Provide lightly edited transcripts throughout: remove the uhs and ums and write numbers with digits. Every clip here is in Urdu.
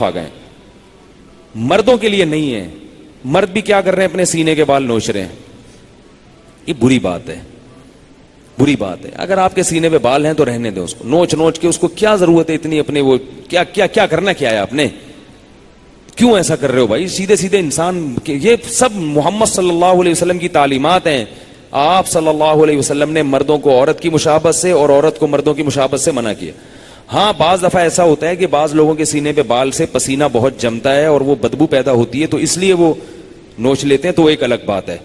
آ گئے. مردوں کے لیے نہیں ہے. مرد بھی کیا کر رہے ہیں, اپنے سینے کے بال نوچ رہے ہیں. یہ بری بات ہے, بری بات ہے. اگر آپ کے سینے پہ بال ہیں تو رہنے دیں اس کو, نوچ نوچ کے. اس کو کیا ضرورت ہے اتنی اپنے, وہ کیا کیا کیا کرنا کیا ہے آپ نے, کیوں ایسا کر رہے ہو بھائی؟ سیدھے سیدھے انسان, یہ سب محمد صلی اللہ علیہ وسلم کی تعلیمات ہیں. آپ صلی اللہ علیہ وسلم نے مردوں کو عورت کی مشابہت سے اور عورت کو مردوں کی مشابہت سے منع کیا. ہاں بعض دفعہ ایسا ہوتا ہے کہ بعض لوگوں کے سینے پہ بال سے پسینہ بہت جمتا ہے اور وہ بدبو پیدا ہوتی ہے, تو اس لیے وہ نوچ لیتے ہیں, تو ایک الگ بات ہے.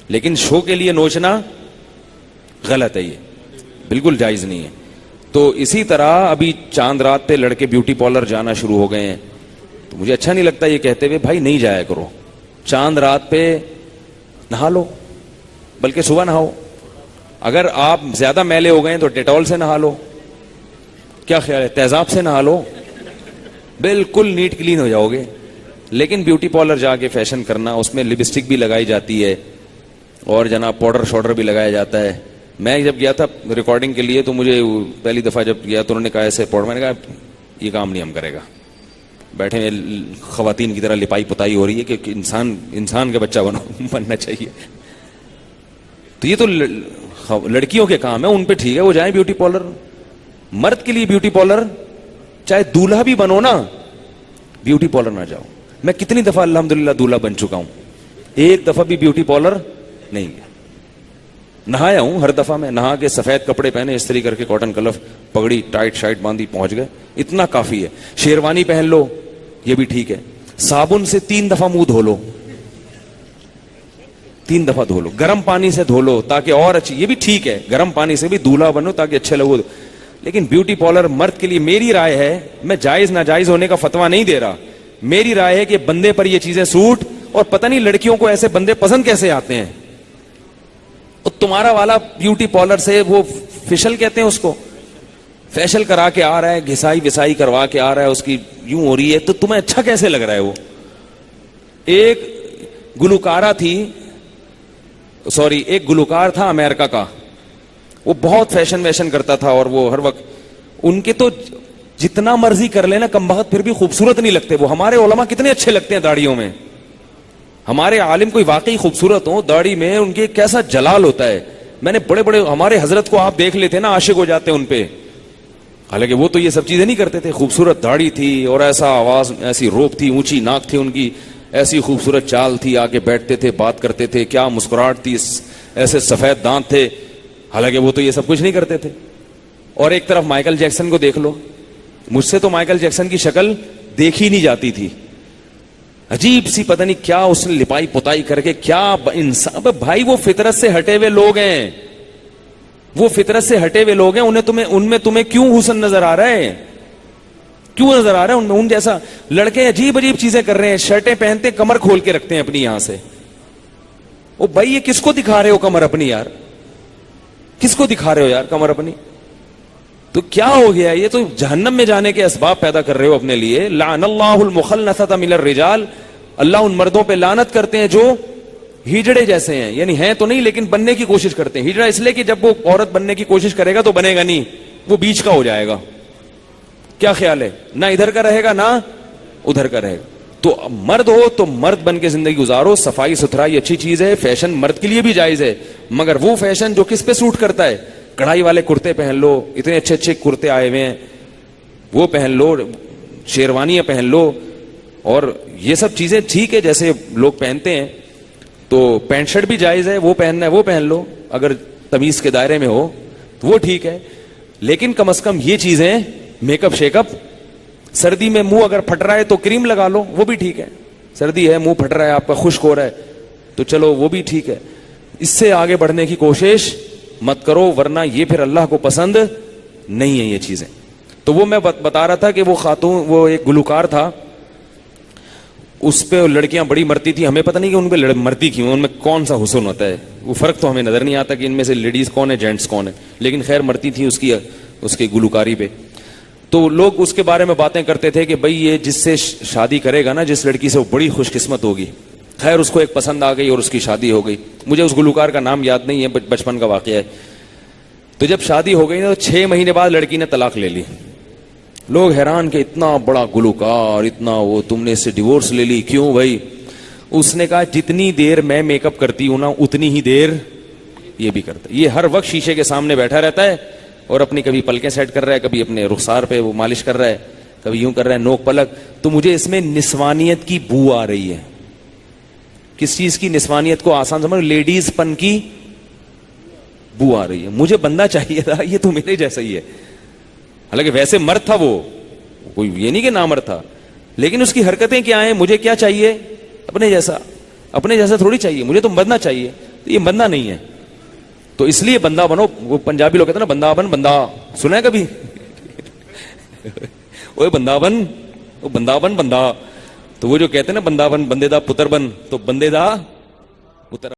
لیکن شو کے لیے نوچنا غلط ہے, یہ بالکل جائز نہیں ہے. تو اسی طرح ابھی چاند رات پہ لڑکے بیوٹی پارلر جانا شروع ہو گئے ہیں. تو مجھے اچھا نہیں لگتا یہ کہتے ہوئے, بھائی نہیں جایا کرو. چاند رات پہ نہا لو, بلکہ صبح نہاؤ. اگر آپ زیادہ میلے ہو گئے ہیں تو ڈیٹول سے نہا لو. کیا خیال ہے, تیزاب سے نہا لو, بالکل نیٹ کلین ہو جاؤ گے. لیکن بیوٹی پارلر جا کے فیشن کرنا, اس میں لپسٹک بھی لگائی جاتی ہے اور جناب پاؤڈر شوڈر بھی لگایا جاتا ہے. میں جب گیا تھا ریکارڈنگ کے لیے تو مجھے پہلی دفعہ جب گیا تو انہوں نے کہا ایسے پاؤڈر, میں نے کہا یہ کام نہیں ہم کرے گا. بیٹھے خواتین کی طرح لپائی پتائی ہو رہی ہے کہ انسان کے بچہ بننا چاہیے. تو یہ تو لڑکیوں کے کام ہے, ان پہ ٹھیک ہے وہ جائیں بیوٹی پارلر. مرد کے لیے بیوٹی پارلر, چاہے دولہا بھی بنو نا, بیوٹی پارلر نہ جاؤ. میں کتنی دفعہ الحمدللہ دولہا بن چکا ہوں, ایک دفعہ بھی بیوٹی پارلر نہیں گیا. نہایا ہوں ہر دفعہ, میں نہا کے سفید کپڑے پہنے, استری کر کے کاٹن کلف, پگڑی ٹائٹ شائٹ باندھی, پہنچ گئے, اتنا کافی ہے. شیروانی پہن لو, یہ بھی ٹھیک ہے. صابن سے 3 دفعہ منہ دھو لو, 3 دفعہ دھو لو, گرم پانی سے دھو لو تاکہ اور اچھی, یہ بھی ٹھیک ہے. گرم پانی سے بھی دولہا بنو تاکہ اچھے لگو. لیکن بیوٹی پارلر مرد کے لیے, میری رائے ہے, میں جائز ناجائز ہونے کا فتویٰ نہیں دے رہا, میری رائے ہے کہ بندے پر یہ چیزیں سوٹ, اور پتہ نہیں لڑکیوں کو ایسے بندے پسند کیسے آتے ہیں. اور تمہارا والا بیوٹی پارلر سے وہ فیشل کہتے ہیں اس کو, فیشل کرا کے آ رہا ہے, گھسائی وسائی کروا کے آ رہا ہے, اس کی یوں ہو رہی ہے, تو تمہیں اچھا کیسے لگ رہا ہے وہ. ایک گلوکارہ تھی, سوری ایک گلوکار تھا امریکہ کا, وہ بہت فیشن ویشن کرتا تھا, اور وہ ہر وقت, ان کے تو جتنا مرضی کر لینا کم بخت پھر بھی خوبصورت نہیں لگتے وہ. ہمارے علماء کتنے اچھے لگتے ہیں داڑھیوں میں, ہمارے عالم کوئی واقعی خوبصورت ہو, داڑھی میں ان کے کیسا جلال ہوتا ہے. میں نے بڑے بڑے ہمارے حضرت کو آپ دیکھ لیتے نا, عاشق ہو جاتے ان پہ. حالانکہ وہ تو یہ سب چیزیں نہیں کرتے تھے. خوبصورت داڑھی تھی, اور ایسا آواز, ایسی روپ تھی, اونچی ناک تھی ان کی, ایسی خوبصورت چال تھی, آگے بیٹھتے تھے, بات کرتے تھے, کیا مسکراہٹ تھی, ایسے سفید دانت تھے. حالانکہ وہ تو یہ سب کچھ نہیں کرتے تھے. اور ایک طرف مائیکل جیکسن کو دیکھ لو, مجھ سے تو مائیکل جیکسن کی شکل دیکھی نہیں جاتی تھی. عجیب سی, پتہ نہیں کیا اس نے لپائی پتائی کر کے, کیا انسان بھائی. وہ فطرت سے ہٹے ہوئے لوگ ہیں, وہ فطرت سے ہٹے ہوئے لوگ ہیں. ان میں تمہیں کیوں حسن نظر آ رہا ہے, کیوں نظر آ رہا ہے ان میں؟ ان جیسا لڑکے عجیب عجیب چیزیں کر رہے ہیں, شرٹیں پہنتے کمر کھول کے رکھتے ہیں اپنی یہاں سے. او بھائی یہ کس کو دکھا رہے ہو کمر اپنی یار, کس کو دکھا رہے ہو یار کمر اپنی؟ تو کیا ہو گیا, یہ تو جہنم میں جانے کے اسباب پیدا کر رہے ہو اپنے لیے. لعن اللہ المخنثۃ من الرجال, اللہ ان مردوں پہ لعنت کرتے ہیں جو ہجڑے جیسے ہیں, یعنی ہیں تو نہیں لیکن بننے کی کوشش کرتے ہیں. ہجڑا اس لیے کہ جب وہ عورت بننے کی کوشش کرے گا تو بنے گا نہیں, وہ بیچ کا ہو جائے گا. کیا خیال ہے, نہ ادھر کا رہے گا نہ ادھر کا رہے گا. تو مرد ہو تو مرد بن کے زندگی گزارو. صفائی ستھرائی اچھی چیز ہے, فیشن مرد کے لیے بھی جائز ہے, مگر وہ فیشن جو کس پہ سوٹ کرتا ہے. کڑھائی والے کرتے پہن لو, اتنے اچھے اچھے کرتے آئے ہوئے ہیں, وہ پہن لو, شیروانیاں پہن لو, اور یہ سب چیزیں ٹھیک ہے جیسے لوگ پہنتے ہیں. تو پینٹ شرٹ بھی جائز ہے, وہ پہننا ہے وہ پہن لو, اگر تمیز کے دائرے میں ہو تو وہ ٹھیک ہے. لیکن کم از کم یہ چیزیں, میک اپ شیک اپ, سردی میں منہ اگر پھٹ رہا ہے تو کریم لگا لو, وہ بھی ٹھیک ہے. سردی ہے, منہ پھٹ رہا ہے آپ کا, خشک ہو رہا ہے, تو چلو وہ بھی ٹھیک ہے. اس سے آگے بڑھنے کی کوشش مت کرو, ورنہ یہ پھر اللہ کو پسند نہیں ہے یہ چیزیں. تو وہ میں بتا رہا تھا کہ وہ خاتون, وہ ایک گلوکار تھا, اس پہ لڑکیاں بڑی مرتی تھی. ہمیں پتہ نہیں کہ ان پہ مرتی کیوں, ان میں کون سا حسن ہوتا ہے, وہ فرق تو ہمیں نظر نہیں آتا کہ ان میں سے لیڈیز کون ہے جینٹس کون ہے, لیکن خیر مرتی تھی اس کی گلوکاری پہ. تو لوگ اس کے بارے میں باتیں کرتے تھے کہ بھئی یہ جس سے شادی کرے گا نا, جس لڑکی سے, وہ بڑی خوش قسمت ہوگی. خیر اس کو ایک پسند آ گئی اور اس کی شادی ہو گئی. مجھے اس گلوکار کا نام یاد نہیں ہے, بچپن کا واقعہ ہے. تو جب شادی ہو گئی نا تو 6 مہینے بعد لڑکی نے طلاق لے لی. لوگ حیران کہ اتنا بڑا گلوکار, اتنا وہ, تم نے اس سے ڈیورس لے لی, کیوں بھائی؟ اس نے کہا جتنی دیر میں میک اپ کرتی ہوں نا اتنی ہی دیر یہ بھی کرتا ہے. یہ ہر وقت شیشے کے سامنے بیٹھا رہتا ہے اور اپنی کبھی پلکیں سیٹ کر رہا ہے, کبھی اپنے رخسار پہ وہ مالش کر رہا ہے, کبھی یوں کر رہا ہے نوک پلک. تو مجھے اس میں نسوانیت کی بو آ رہی ہے. کس چیز کی نسوانیت کو آسان سمجھ, لیڈیز پن کی بو آ رہی ہے. مجھے بندہ چاہیے تھا یہ تو میرے جیسا ہی ہے, حالانکہ ویسے مرد تھا وہ, کوئی یہ نہیں کہ نامرد تھا, لیکن اس کی حرکتیں کیا ہیں. مجھے کیا چاہیے؟ اپنے جیسا. اپنے جیسا تھوڑی چاہیے, مجھے تو بندہ چاہیے. تو یہ بندہ نہیں ہے, تو اس لیے بندہ بنو. وہ پنجابی لوگ کہتے ہیں نا بندہ بن, بندہ سنا ہے کبھی؟ وہ بندہ بن, وہ بندہ بن, بندہ. تو وہ جو کہتے ہیں نا بندہ بن, بندے دا پتر بن, تو بندے دا پتر